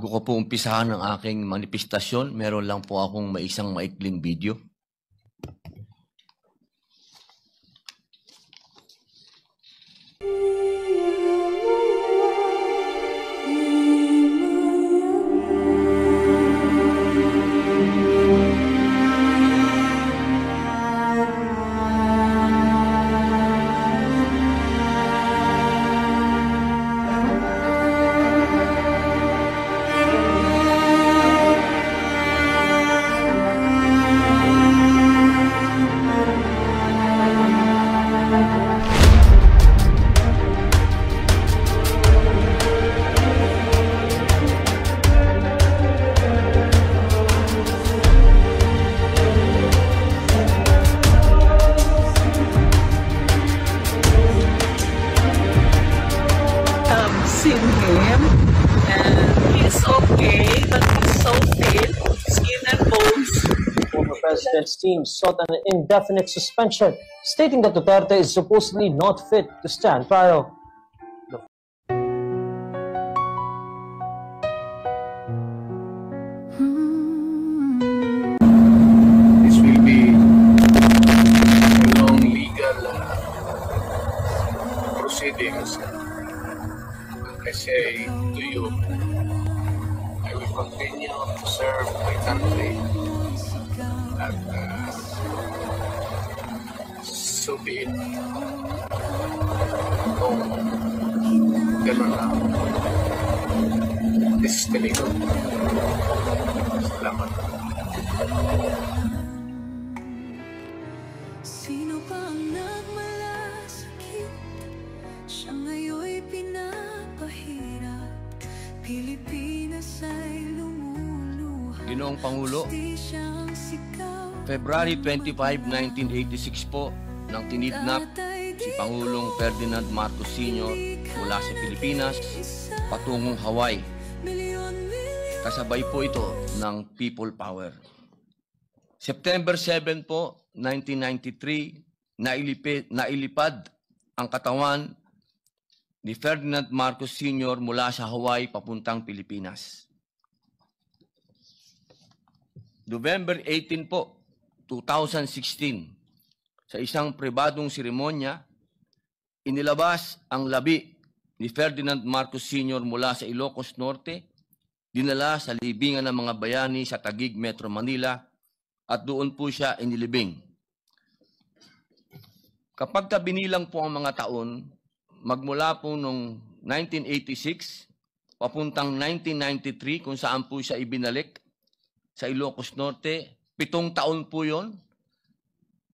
Bago ko po umpisahan ang aking manifestasyon, meron lang po akong isang maikling video. Seen him, and he's okay, but he's so thin, skin and bones. Former president's team sought an indefinite suspension, stating that Duterte is supposedly not fit to stand trial. This will be a long legal proceedings. I say to you, I will continue to serve my country at so be it. Kung gano'n na, destino. Salamat. Sino pa ang nagmalasakit? Siya ngayon'y pinapahirap. Pilipinas ay lumuluha. Ginoong Pangulo, Siyang sigaw. February 25, 1986 po, nang tinidnap si Pangulong Ferdinand Marcos Sr. mula sa Pilipinas patungong Hawaii. Kasabay po ito ng People Power. September 7 po, 1993, nailipad ang katawan ni Ferdinand Marcos Sr. mula sa Hawaii papuntang Pilipinas. November 18 po, 2016, sa isang pribadong seremonya, inilabas ang labi ni Ferdinand Marcos Sr. mula sa Ilocos Norte, dinala sa libingan ng mga bayani sa Taguig, Metro Manila, at doon po siya inilibing. Kapag binilang po ang mga taon, magmula po noong 1986, papuntang 1993, kung saan po siya ibinalik sa Ilocos Norte, 7 taon po yon,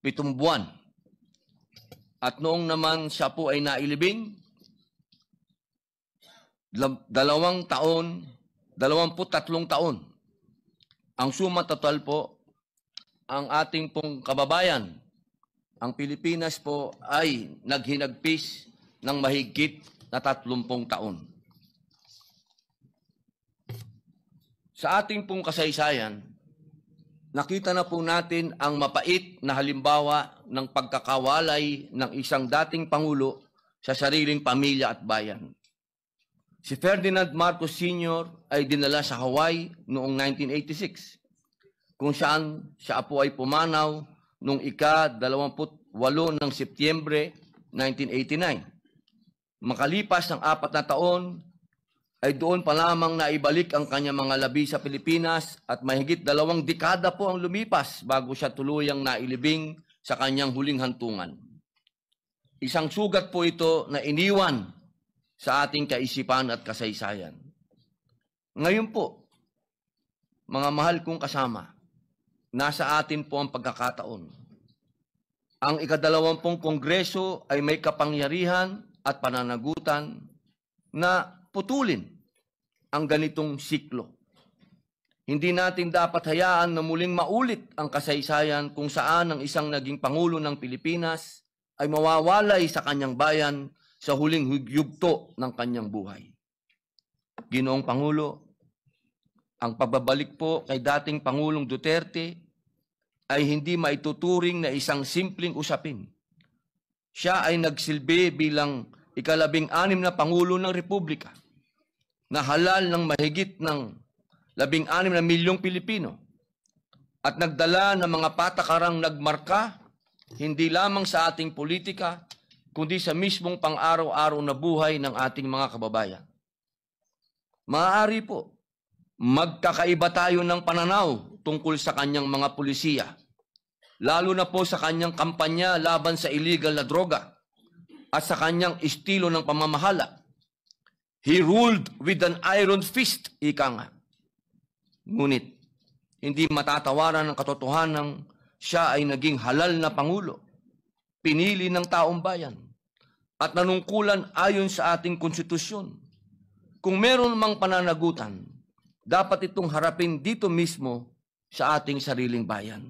7 buwan. At noong naman siya po ay nailibing, 2 taon, 23 taon. Ang suma total po, ang ating pong kababayan, ang Pilipinas po ay naghinagpis ng mahigit na 30 taon. Sa ating pong kasaysayan, nakita na po natin ang mapait na halimbawa ng pagkakawalay ng isang dating Pangulo sa sariling pamilya at bayan. Si Ferdinand Marcos Sr. ay dinala sa Hawaii noong 1986, kung saan siya po ay pumanaw noong ika-28 ng Setyembre 1989. Makalipas ng 4 na taon, ay doon pa lamang naibalik ang kanyang mga labi sa Pilipinas at mahigit 2 dekada po ang lumipas bago siya tuluyang nailibing sa kanyang huling hantungan. Isang sugat po ito na iniwan sa ating kaisipan at kasaysayan. Ngayon po, mga mahal kong kasama, nasa atin po ang pagkakataon. Ang ika-20 Kongreso ay may kapangyarihan at pananagutan na putulin ang ganitong siklo. Hindi natin dapat hayaan na muling maulit ang kasaysayan kung saan ang isang naging Pangulo ng Pilipinas ay mawawalay sa kanyang bayan sa huling yugto ng kanyang buhay. Ginoong Pangulo, ang pagbabalik po kay dating Pangulong Duterte ay hindi maituturing na isang simpleng usapin. Siya ay nagsilbi bilang ika-16 na Pangulo ng Republika na halal ng mahigit ng 16 na milyong Pilipino at nagdala ng mga patakarang nagmarka hindi lamang sa ating politika, kundi sa mismong pang-araw-araw na buhay ng ating mga kababayan. Maaari po, magkakaiba tayo ng pananaw tungkol sa kanyang mga pulisiya, lalo na po sa kanyang kampanya laban sa illegal na droga at sa kanyang estilo ng pamamahala. He ruled with an iron fist, ika nga. Ngunit, hindi matatawaran ng katotohanan siya ay naging halal na pangulo, pinili ng taong bayan, at nanungkulan ayon sa ating konstitusyon. Kung meron mang pananagutan, dapat itong harapin dito mismo sa ating sariling bayan,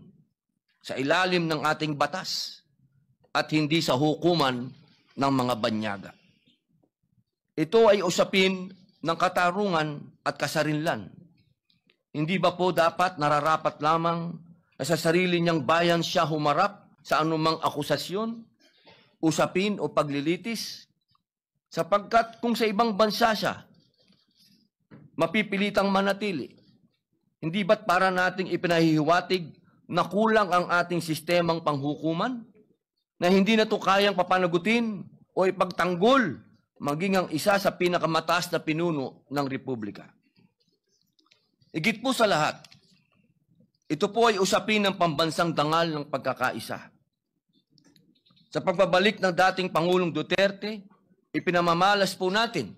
sa ilalim ng ating batas, at hindi sa hukuman ng mga banyaga. Ito ay usapin ng katarungan at kasarinlan. Hindi ba po dapat nararapat lamang na sa sarili niyang bayan siya humarap sa anumang akusasyon, usapin o paglilitis? Sapagkat kung sa ibang bansa siya mapipilitang manatili, hindi ba't para nating ipinahihiwatig na kulang ang ating sistemang panghukuman, na hindi na ito kayang papanagutin o ipagtanggol maging ang isa sa pinakamataas na pinuno ng Republika? Higit po sa lahat, ito po ay usapin ng pambansang dangal ng pagkakaisa. Sa pagbabalik ng dating Pangulong Duterte, ipinamamalas po natin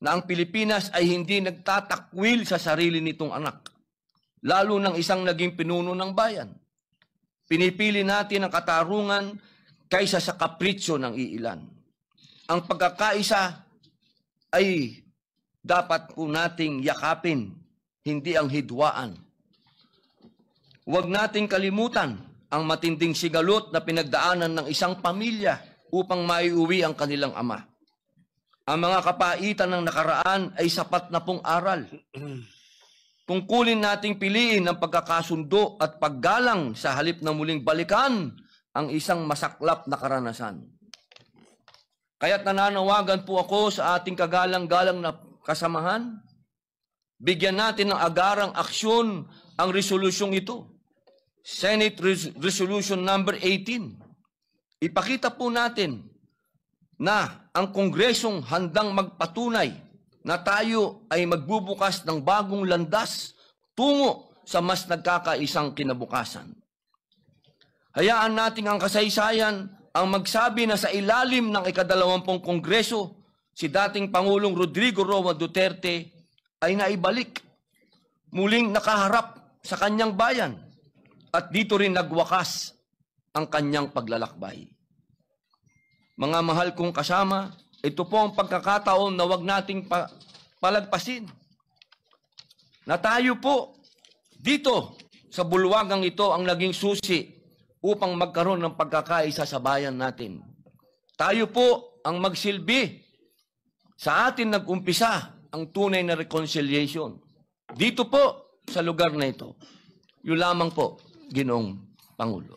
na ang Pilipinas ay hindi nagtatakwil sa sarili nitong anak, lalo ng isang naging pinuno ng bayan. Pinipili natin ang katarungan kaysa sa kapritsyo ng iilan. Ang pagkakaisa ay dapat po nating yakapin, hindi ang hidwaan. Huwag nating kalimutan ang matinding sigalot na pinagdaanan ng isang pamilya upang maiuwi ang kanilang ama. Ang mga kapaitan ng nakaraan ay sapat na pong aral. Tungkulin nating piliin ang pagkakasundo at paggalang sa halip na muling balikan ang isang masaklap na karanasan. Kaya't nananawagan po ako sa ating kagalang-galang na kasamahan, bigyan natin ng agarang aksyon ang resolusyong ito. Senate Resolution number 18. Ipakita po natin na ang Kongresong handang magpatunay na tayo ay magbubukas ng bagong landas tungo sa mas nagkakaisang kinabukasan. Hayaan natin ang kasaysayan ang magsabi na sa ilalim ng ika-20 Kongreso, si dating Pangulong Rodrigo Roa Duterte ay naibalik, muling nakaharap sa kanyang bayan, at dito rin nagwakas ang kanyang paglalakbay. Mga mahal kong kasama, ito po ang pagkakataon na wag nating palagpasin. Na tayo po dito sa bulwagang ito ang naging susi upang magkaroon ng pagkakaisa sa bayan natin. Tayo po ang magsilbi. Sa atin nag-umpisa ang tunay na reconciliation. Dito po sa lugar na ito. Yun lamang po, Ginoong Pangulo.